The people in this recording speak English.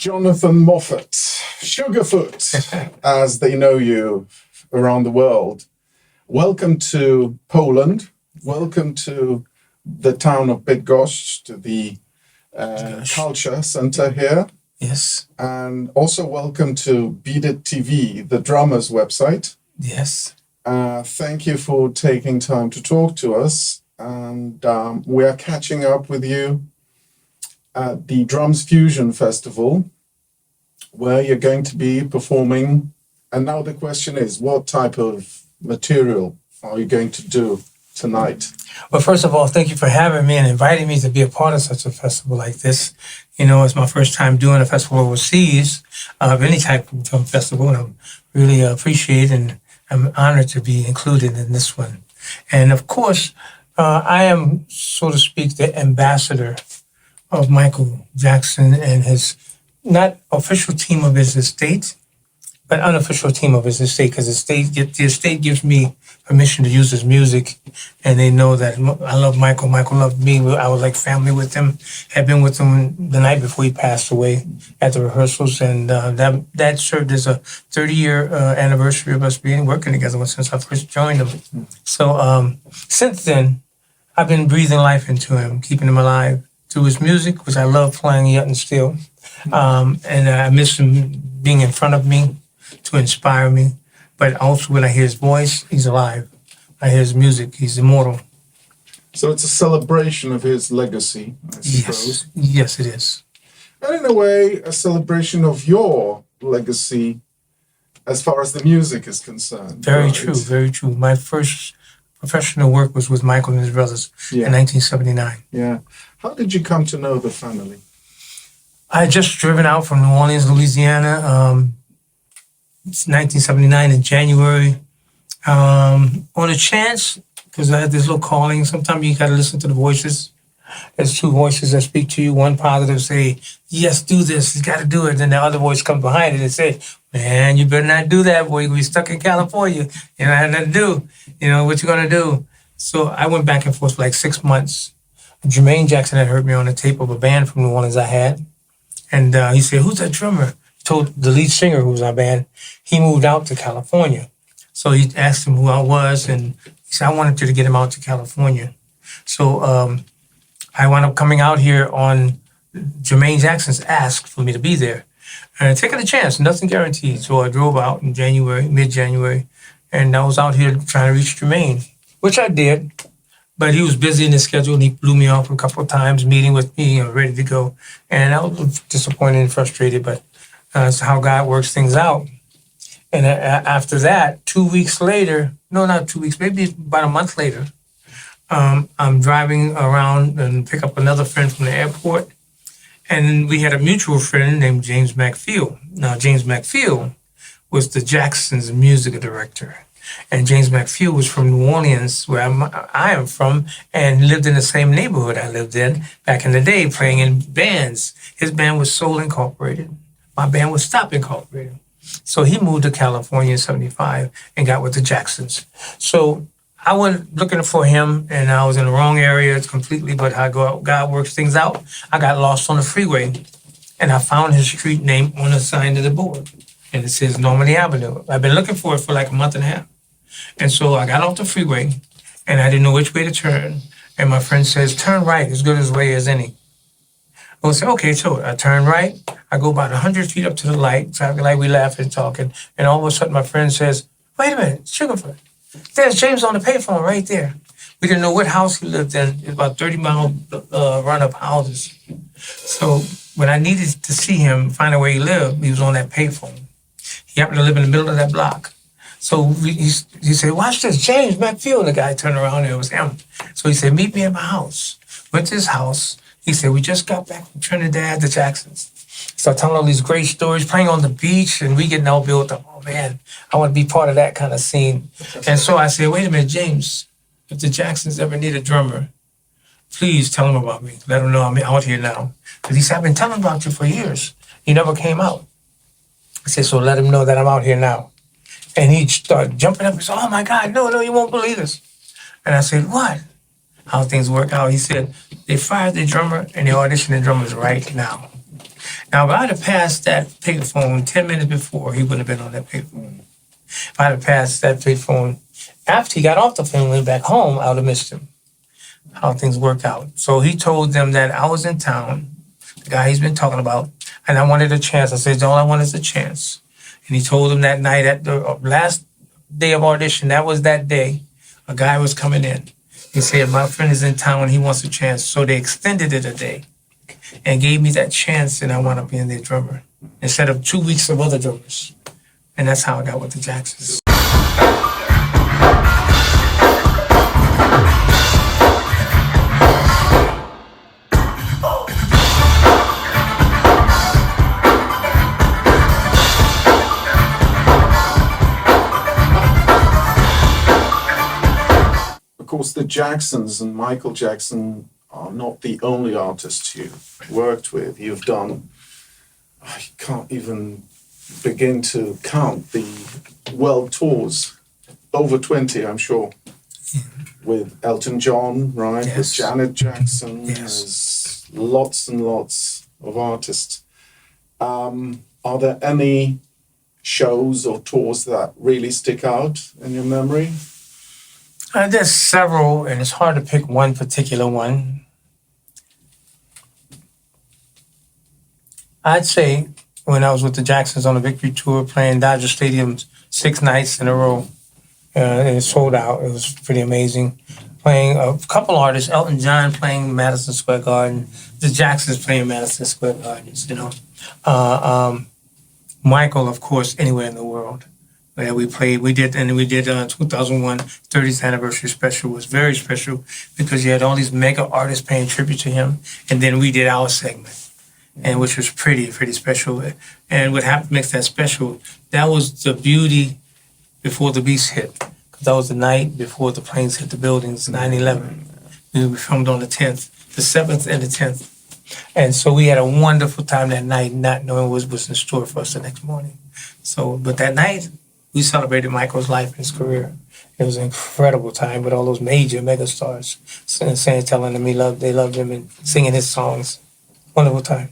Jonathan Moffett, Sugarfoot, as they know you around the world. Welcome to Poland. Welcome to the town of Bydgoszcz, to the culture center here. Yes. And also welcome to Beat It TV, the drummer's website. Yes. Thank you for taking time to talk to us. And we are catching up with you at the Drums Fusion Festival, where you're going to be performing. And now the question is, what type of material are you going to do tonight? Well, first of all, thank you for having me and inviting me to be a part of such a festival like this. You know, it's my first time doing a festival overseas, of any type of film festival, and I really appreciate and I'm honored to be included in this one. And of course, I am, so to speak, the ambassador of Michael Jackson and his not official team of his estate, but unofficial team of his estate, because the estate gives me permission to use his music, and they know that I love Michael. Michael loved me. I was like family with him. Had been with him the night before he passed away at the rehearsals, and that served as a 30-year anniversary of us working together since I first joined him. So since then, I've been breathing life into him, keeping him alive through his music, which I love playing yet and still. And I miss him being in front of me to inspire me. But also when I hear his voice, he's alive. I hear his music, he's immortal. So it's a celebration of his legacy, I suppose. Yes, it is. And in a way, a celebration of your legacy as far as the music is concerned. Very right? true, very true. My first professional work was with Michael and his brothers in 1979. Yeah. How did you come to know the family? I had just driven out from New Orleans, Louisiana, it's 1979 in January, on a chance, because I had this little calling. Sometimes you got to listen to the voices. There's two voices that speak to you. One positive say, yes, do this, you got to do it. Then the other voice comes behind it and say, man, you better not do that, boy. You're going to be stuck in California. You know, I had nothing to do. You know, what you going to do? So I went back and forth for like 6 months. Jermaine Jackson had heard me on a tape of a band from New Orleans I had. And he said, who's that drummer? He told the lead singer who was in our band. He moved out to California. So he asked him who I was, and he said, I wanted you to get him out to California. So I wound up coming out here on Jermaine Jackson's ask for me to be there. And taking a chance, nothing guaranteed. So I drove out in January, mid-January, and I was out here trying to reach Jermaine, which I did. But he was busy in his schedule, and he blew me off a couple of times, meeting with me and ready to go. And I was disappointed and frustrated, but that's how God works things out. And after that, 2 weeks later, no, not 2 weeks, maybe about a month later, I'm driving around and pick up another friend from the airport. And we had a mutual friend named James McField. Now, James McField was the Jacksons' music director. And James McField was from New Orleans, where I am from, and lived in the same neighborhood I lived in back in the day, playing in bands. His band was Soul Incorporated. My band was Stop Incorporated. So he moved to California in 75 and got with the Jacksons. So I went looking for him, and I was in the wrong area completely, but how God works things out. I got lost on the freeway, and I found his street name on the sign of the board, and it says Normandy Avenue. I've been looking for it for like a month and a half. And so I got off the freeway, and I didn't know which way to turn. And my friend says, turn right, as good as way as any. I said, okay, so I turn right. I go about 100 feet up to the light, traffic light, we laughing, talking. And all of a sudden, my friend says, wait a minute, Sugarfoot. There's James on the payphone right there. We didn't know what house he lived in. It was about 30-mile run-up houses. So when I needed to see him, find out where he lived, he was on that payphone. He happened to live in the middle of that block. So he said, watch this, James McField. And the guy turned around and it was him. So he said, meet me at my house. Went to his house. He said, we just got back from Trinidad, the Jacksons. So telling all these great stories, playing on the beach, and we getting all built up. Oh man, I want to be part of that kind of scene. And so I said, wait a minute, James, if the Jacksons ever need a drummer, please tell them about me. Let them know I'm out here now. Because he said, I've been telling about you for years. You never came out. I said, so let him know that I'm out here now. And he started jumping up and said, oh my God, no, you won't believe this. And I said, what? How things work out. He said, they fired the drummer and they auditioned the drummers right now. Now, if I'd have passed that payphone 10 minutes before, he wouldn't have been on that payphone. If I'd have passed that payphone after he got off the phone and went back home, I would have missed him. How things work out. So he told them that I was in town, the guy he's been talking about, and I wanted a chance. I said, all I want is a chance. And he told them that night, at the last day of audition, that was that day, a guy was coming in. He said, my friend is in town, he wants a chance. So they extended it a day and gave me that chance, and I wound up being their drummer instead of 2 weeks of other drummers. And that's how I got with the Jacksons. Of course, the Jacksons and Michael Jackson are not the only artists you've worked with. You've done, I can't even begin to count the world tours, over 20, I'm sure, with Elton John, right? Yes. With Janet Jackson. Yes. There's lots and lots of artists. Are there any shows or tours that really stick out in your memory? There's several, and it's hard to pick one particular one. I'd say when I was with the Jacksons on the Victory Tour, playing Dodger Stadium 6 nights in a row, and it sold out. It was pretty amazing. Playing a couple artists, Elton John playing Madison Square Garden, the Jacksons playing Madison Square Gardens, you know. Michael, of course, anywhere in the world. Yeah, we did 2001 30th anniversary special was very special because you had all these mega artists paying tribute to him, and then we did our segment, and which was pretty special. And what happened makes that special, that was the beauty before the beast hit, because that was the night before the planes hit the buildings, 9/11. We filmed on the 10th, the 7th and the 10th. And so we had a wonderful time that night, not knowing what was in store for us the next morning. So, but that night, we celebrated Michael's life and his career. It was an incredible time with all those major megastars saying, telling them they loved him and singing his songs. Wonderful time.